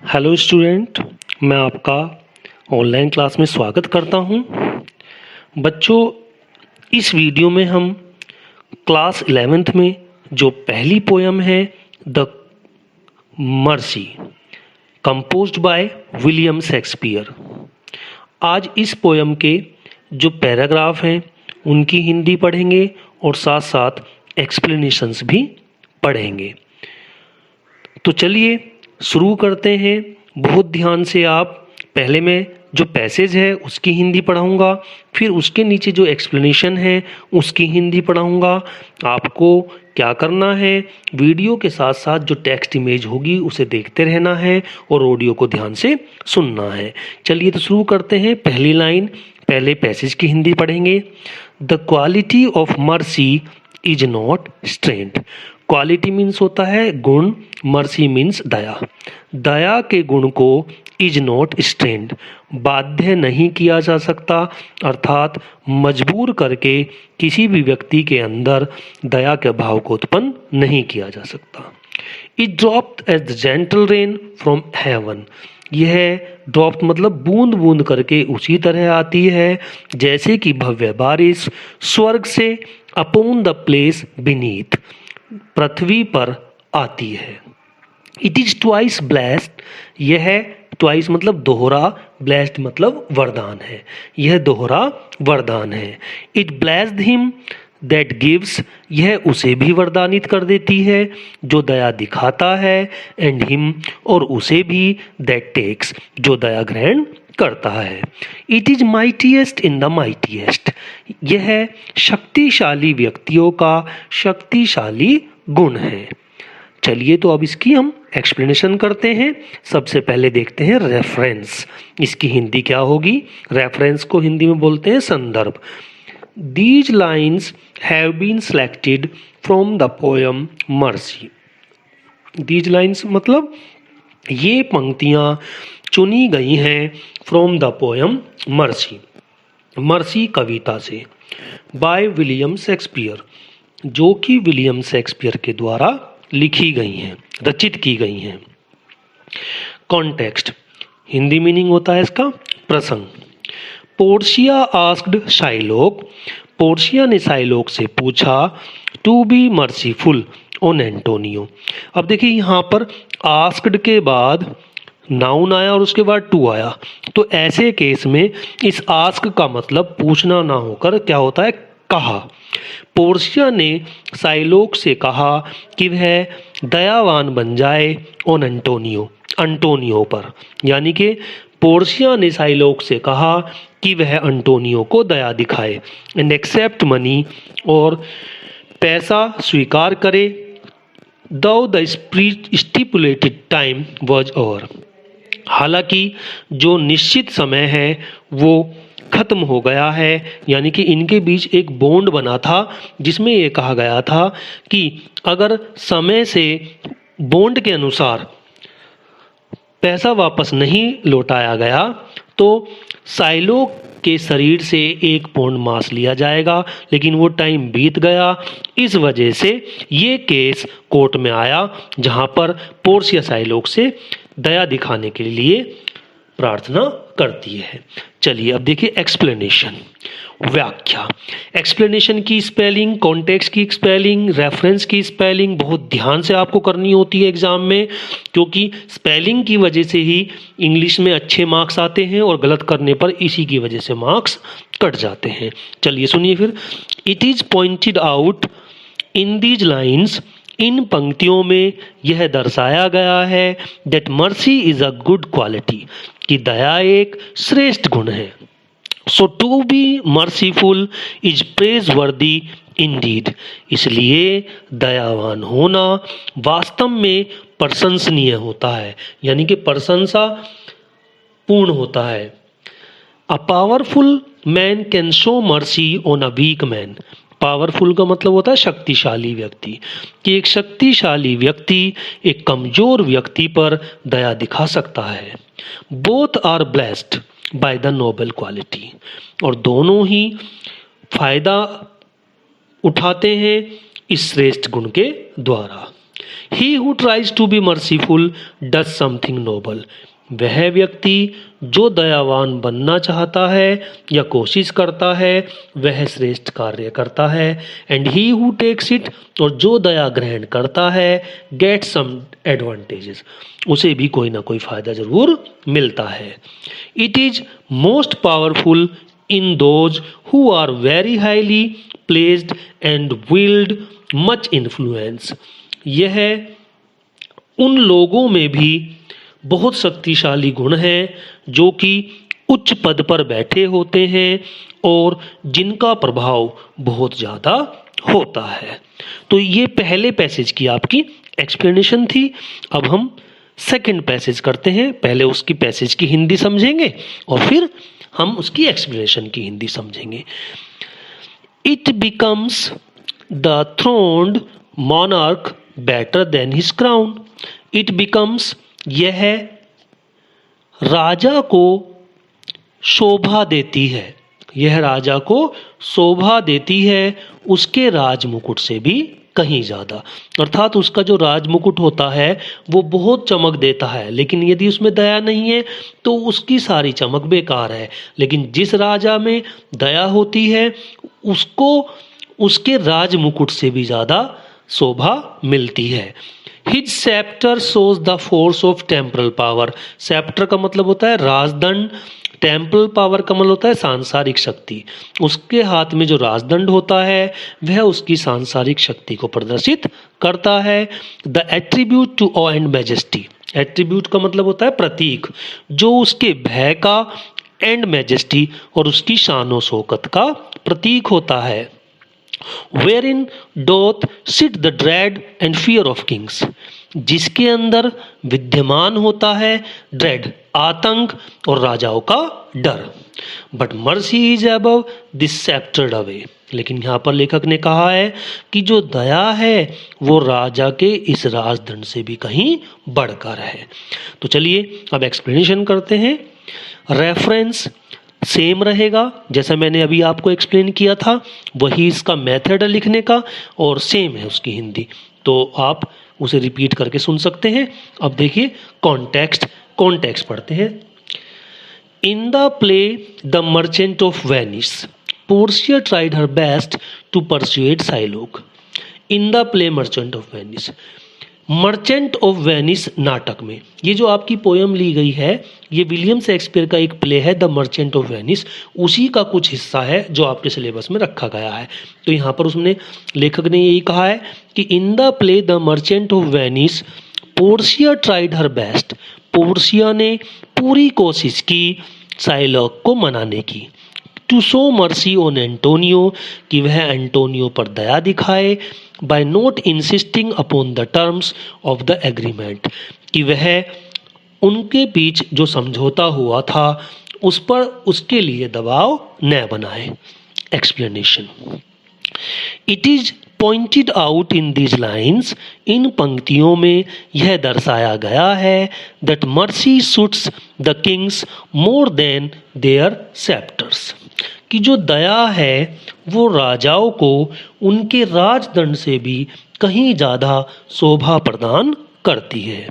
Hello student, मैं आपका online class में स्वागत करता हूं। बच्चों, इस वीडियो में हम क्लास 11th में जो पहली पोयम है the mercy composed by William Shakespeare, आज इस पोयम के जो पैराग्राफ हैं उनकी हिंदी पढ़ेंगे और साथ साथ एक्सप्लेनेशंस भी पढ़ेंगे। तो चलिए शुरू करते हैं। बहुत ध्यान से आप, पहले मैं जो पैसेज है उसकी हिंदी पढ़ाऊंगा, फिर उसके नीचे जो एक्सप्लेनेशन है उसकी हिंदी पढ़ाऊंगा। आपको क्या करना है, वीडियो के साथ साथ जो टेक्स्ट इमेज होगी उसे देखते रहना है और ऑडियो को ध्यान से सुनना है। चलिए तो शुरू करते हैं। पहली लाइन, पहले पैसेज की हिंदी पढ़ेंगे। The quality of mercy is not strength. Quality means होता है गुण, मर्सी मीन्स दया। दया के गुण को इज नॉट स्ट्रेंड, बाध्य नहीं किया जा सकता, अर्थात मजबूर करके किसी भी व्यक्ति के अंदर दया के भाव को उत्पन्न नहीं किया जा सकता। It dropped as the gentle rain from heaven. यह ड्रॉप्ड मतलब बूंद बूंद करके उसी तरह आती है जैसे कि भव्य बारिश स्वर्ग से अपॉन द प्लेस बीनीथ, पृथ्वी पर आती है। इट इज ट्वाइस ब्लेस्ड, यह ट्वाइस मतलब दोहरा, ब्लेस्ड मतलब वरदान है, यह दोहरा वरदान है। It blessed him that gives, यह उसे भी वरदानित कर देती है जो दया दिखाता है, एंड हिम और उसे भी दैट टेक्स, जो दया ग्रहण करता है। It is mightiest in the mightiest, यह शक्तिशाली व्यक्तियों का शक्तिशाली गुण है। चलिए तो अब इसकी हम एक्सप्लेनेशन करते हैं। सबसे पहले देखते हैं रेफरेंस, इसकी हिंदी क्या होगी। रेफरेंस को हिंदी में बोलते हैं संदर्भ। These lines have been selected from the poem Mercy. These lines मतलब ये पंक्तियाँ चुनी गई हैं from the poem mercy, mercy कविता से, बाय विलियम शेक्सपियर, जो कि विलियम शेक्सपियर के द्वारा लिखी गई हैं, रचित की गई हैं। कॉन्टेक्स्ट, हिंदी मीनिंग होता है इसका प्रसंग। पोर्शिया आस्क्ड शाइलॉक, पोर्शिया ने शाइलॉक से पूछा to be merciful on Antonio. अब देखिए यहाँ पर आस्क्ड के बाद नाउन आया और उसके बाद टू आया, तो ऐसे केस में इस आस्क का मतलब पूछना ना होकर क्या होता है, कहा। पोर्शिया ने शाइलॉक से कहा कि वह दयावान बन जाए ऑन एंटोनियो, अंटोनियो पर, यानी कि पोर्शिया ने शाइलॉक से कहा कि वह अंटोनियो को दया दिखाए, एंड एक्सेप्ट मनी, और पैसा स्वीकार करे, दो the stipulated time was over, हालांकि जो निश्चित समय है वो खत्म हो गया है। यानी कि इनके बीच एक बॉन्ड बना था जिसमें ये कहा गया था कि अगर समय से बॉन्ड के अनुसार पैसा वापस नहीं लौटाया गया तो शाइलॉक के शरीर से 1 पौंड मांस लिया जाएगा, लेकिन वो टाइम बीत गया। इस वजह से ये केस कोर्ट में आया जहां पर पोर्शिया शाइलॉक से दया दिखाने के लिए प्रार्थना करती है। चलिए अब देखिए एक्सप्लेनेशन, व्याख्या। एक्सप्लेनेशन की स्पेलिंग, कॉन्टेक्स्ट की स्पेलिंग, रेफरेंस की स्पेलिंग बहुत ध्यान से आपको करनी होती है एग्जाम में, क्योंकि स्पेलिंग की वजह से ही इंग्लिश में अच्छे मार्क्स आते हैं और गलत करने पर इसी की वजह से मार्क्स कट जाते हैं। चलिए सुनिए फिर। It is pointed out in these lines, इन पंक्तियों में यह दर्शाया गया है that mercy is a good quality, कि दया एक श्रेष्ठ गुण है। So to be merciful is praiseworthy indeed, इसलिए दयावान होना वास्तव में प्रशंसनीय होता है, यानी कि प्रशंसा पूर्ण होता है। A powerful man can show mercy on a weak man, powerful का मतलब होता है शक्तिशाली व्यक्ति, कि एक शक्तिशाली व्यक्ति एक कमजोर व्यक्ति पर दया दिखा सकता है। Both are blessed by the noble quality, और दोनों ही फायदा उठाते हैं इस श्रेष्ठ गुण के द्वारा। He who tries to be merciful does something noble. वह व्यक्ति जो दयावान बनना चाहता है या कोशिश करता है वह श्रेष्ठ कार्य करता है. And he who takes it, और जो दया ग्रहण करता है, गेट सम एडवांटेजेस, उसे भी कोई ना कोई फायदा जरूर मिलता है. It is most powerful in those who are very highly placed and wield much influence. यह उन लोगों में भी बहुत शक्तिशाली गुण है जो कि उच्च पद पर बैठे होते हैं और जिनका प्रभाव बहुत ज़्यादा होता है. तो ये पहले पैसेज की आपकी एक्सप्लेनेशन थी. अब हम सेकंड पैसेज करते हैं. पहले उसकी पैसेज की हिंदी समझेंगे और फिर हम उसकी एक्सप्लेनेशन की हिंदी समझेंगे. It becomes the throned monarch better than his crown. It becomes, यह राजा को शोभा देती है, यह राजा को शोभा देती है उसके राज मुकुट से भी कहीं ज़्यादा. अर्थात उसका जो राज मुकुट होता है वो बहुत चमक देता है, लेकिन यदि उसमें दया नहीं है तो उसकी सारी चमक बेकार है. लेकिन जिस राजा में दया होती है उसको उसके राज मुकुट से भी ज़्यादा शोभा मिलती है. His sceptre shows the force of temporal power. Sceptre का मतलब होता है राजदंड, टेम्परल पावर का मतलब होता है सांसारिक शक्ति. उसके हाथ में जो राजदंड होता है वह उसकी सांसारिक शक्ति को प्रदर्शित करता है. The attribute to awe and majesty. Attribute का मतलब होता है प्रतीक, जो उसके भय का, एंड मैजेस्टी और उसकी शान शौकत का प्रतीक होता है. Wherein doth sit the dread and fear of kings. जिसके अंदर विद्यमान होता है ड्रेड, आतंक और राजाओं का डर. But mercy is above this sceptred away. लेकिन यहाँ पर लेखक ने कहा है कि जो दया है वो राजा के इस राजदंड से भी कहीं बढ़कर है. तो चलिए अब एक्सप्लेनेशन करते हैं. रेफरेंस सेम रहेगा जैसा मैंने अभी आपको एक्सप्लेन किया था, वही इसका मेथड है लिखने का और सेम है उसकी हिंदी, तो आप उसे रिपीट करके सुन सकते हैं. अब देखिए कॉन्टेक्स्ट पढ़ते हैं. In the play the Merchant of Venice, Portia tried her best to persuade Shylock. In the play Merchant of Venice, Merchant of Venice नाटक में ये जो आपकी पोयम ली गई है ये विलियम शेक्सपियर का एक प्ले है द मर्चेंट ऑफ वेनिस, उसी का कुछ हिस्सा है जो आपके सिलेबस में रखा गया है. तो यहाँ पर उसने लेखक ने यही कहा है कि in the play the Merchant of Venice Portia tried her best. Portia ने पूरी कोशिश की साइलॉक को मनाने की. To show mercy on Antonio, कि वह एंटोनियो पर दया दिखाए. By not insisting upon the terms of the agreement, कि वह उनके बीच जो समझौता हुआ था उस पर उसके लिए दबाव न बनाए. Explanation. It is pointed out in these lines, इन पंक्तियों में यह दर्शाया गया है that mercy suits the kings more than their sceptres, कि जो दया है वो राजाओं को उनके राजदंड से भी कहीं ज़्यादा शोभा प्रदान करती है.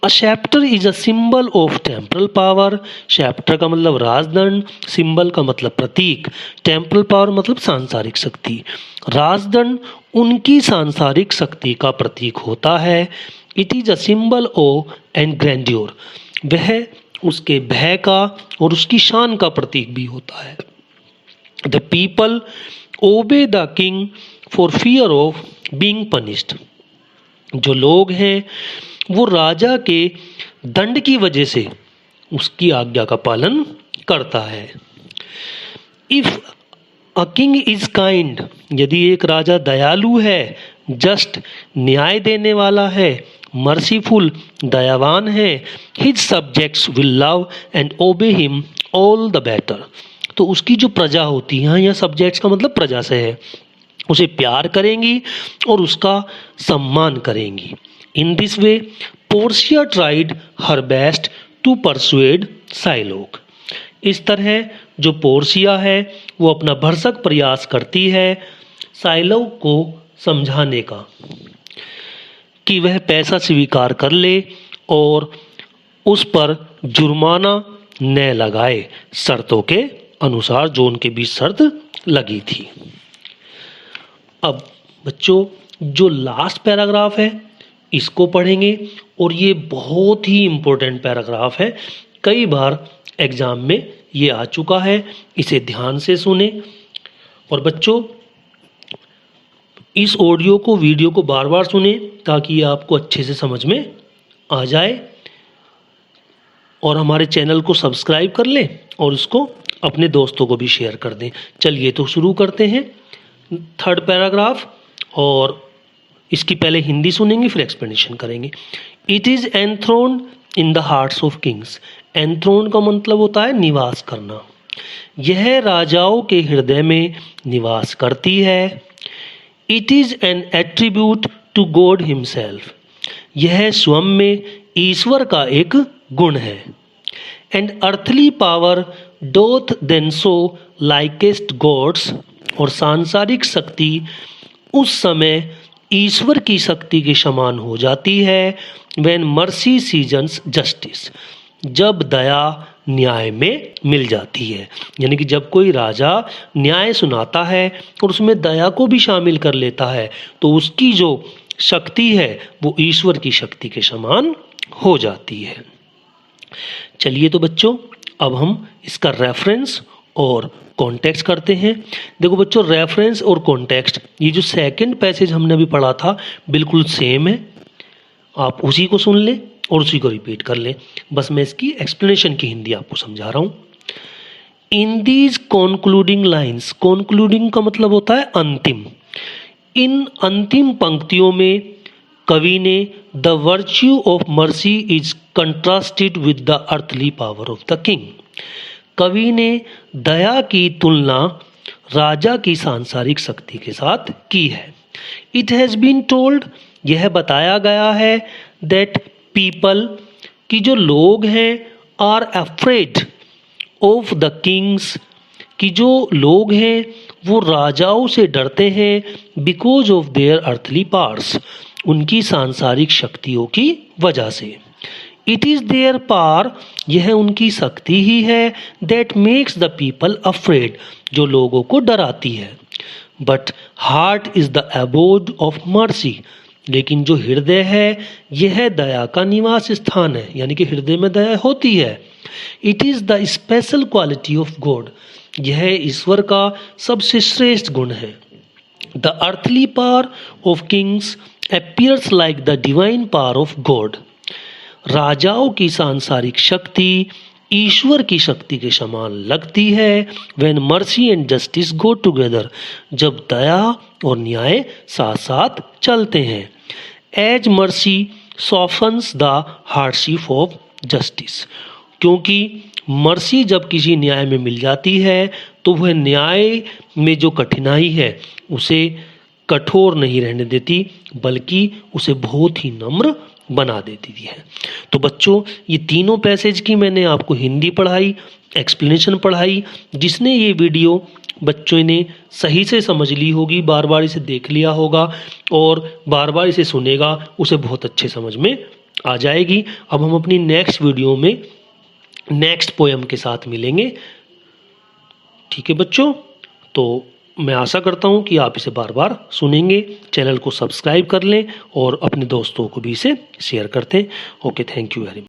A sceptre is a symbol of temporal power. Sceptre का मतलब राजदंड, सिंबल का मतलब प्रतीक, टेम्परल पावर मतलब सांसारिक शक्ति. राजदंड उनकी सांसारिक शक्ति का प्रतीक होता है. It is a symbol of and grandeur, वह उसके भय का और उसकी शान का प्रतीक भी होता है. The people obey the king for fear of being punished. जो लोग हैं वो राजा के दंड की वजह से उसकी आज्ञा का पालन करता है. If a king is kind, यदि एक राजा दयालु है, जस्ट न्याय देने वाला है, मर्सीफुल दयावान है, his subjects will love and ओबे हिम ऑल द बेटर. तो उसकी जो प्रजा होती है, या सब्जेक्ट्स का मतलब प्रजा से है, उसे प्यार करेंगी और उसका सम्मान करेंगी. In this way Portia tried her best to persuade Shylock. इस तरह जो पोर्शिया है वो अपना भरसक प्रयास करती है साइलोक को समझाने का. कि वह पैसा स्वीकार कर ले और उस पर जुर्माना न लगाए, शर्तों के अनुसार जो उनके बीच शर्त लगी थी। अब बच्चों जो लास्ट पैराग्राफ है इसको पढ़ेंगे और ये बहुत ही इम्पोर्टेंट पैराग्राफ है, कई बार एग्जाम में ये आ चुका है, इसे ध्यान से सुने। और बच्चों इस ऑडियो को वीडियो को बार बार सुने ताकि ये आपको अच्छे से समझ में आ जाए, और हमारे चैनल को सब्सक्राइब कर लें और इसको अपने दोस्तों को भी शेयर कर दें। चलिए तो शुरू करते हैं थर्ड पैराग्राफ, और इसकी पहले हिंदी सुनेंगे फिर एक्सप्लेनेशन करेंगे। It is enthroned in the hearts of kings. Enthroned का मतलब होता है निवास करना। यह राजाओं के हृदय में निवास करती है। It is an attribute to God himself. यह स्वयं में ईश्वर का एक गुण है। And earthly power doth then show likest God's. और सांसारिक शक्ति उस समय ईश्वर की शक्ति के समान हो जाती है। When mercy seasons justice. जब दया न्याय में मिल जाती है, यानी कि जब कोई राजा न्याय सुनाता है और उसमें दया को भी शामिल कर लेता है तो उसकी जो शक्ति है वो ईश्वर की शक्ति के समान हो जाती है। चलिए तो बच्चों अब हम इसका रेफरेंस और कॉन्टेक्स्ट करते हैं। देखो बच्चों रेफरेंस और कॉन्टेक्स्ट, ये जो सेकंड पैसेज हमने अभी पढ़ा था बिल्कुल सेम है, आप उसी को सुन लें और उसी को रिपीट कर लें। बस मैं इसकी एक्सप्लेनेशन की हिंदी आपको समझा रहा हूँ। In these concluding lines, concluding का मतलब होता है अंतिम। इन अंतिम पंक्तियों में कवि ने the virtue of mercy is contrasted with the earthly power of the king. कवि ने दया की तुलना राजा की सांसारिक शक्ति के साथ की है। इट हैज़ बीन टोल्ड, यह बताया गया है, दैट पीपल कि जो लोग हैं are afraid of the kings, कि जो लोग हैं वो राजाओं से डरते हैं, because of their earthly powers, उनकी सांसारिक शक्तियों की वजह से। इट इज़ देयर पावर, यह उनकी शक्ति ही है, that makes the people afraid, जो लोगों को डराती है। But heart is the abode of mercy, लेकिन जो हृदय है यह दया का निवास स्थान है, यानी कि हृदय में दया होती है। It is the special quality of God, यह ईश्वर का सबसे श्रेष्ठ गुण है। The earthly power of Kings appears like the divine power of God. राजाओं की सांसारिक शक्ति ईश्वर की शक्ति के समान लगती है। When mercy and justice go together, जब दया और न्याय साथ साथ चलते हैं। As mercy softens the hardship of justice, क्योंकि मर्सी जब किसी न्याय में मिल जाती है तो वह न्याय में जो कठिनाई है उसे कठोर नहीं रहने देती, बल्कि उसे बहुत ही नम्र बना देती है। तो बच्चों ये तीनों पैसेज की मैंने आपको हिंदी पढ़ाई, एक्सप्लेनेशन पढ़ाई। जिसने ये वीडियो बच्चों ने सही से समझ ली होगी, बार बार इसे देख लिया होगा और बार बार इसे सुनेगा, उसे बहुत अच्छे समझ में आ जाएगी। अब हम अपनी नेक्स्ट वीडियो में नेक्स्ट पोएम के साथ मिलेंगे। ठीक है बच्चों, तो मैं आशा करता हूँ कि आप इसे बार बार सुनेंगे। चैनल को सब्सक्राइब कर लें और अपने दोस्तों को भी इसे शेयर करते हैं। Okay, thank you very much.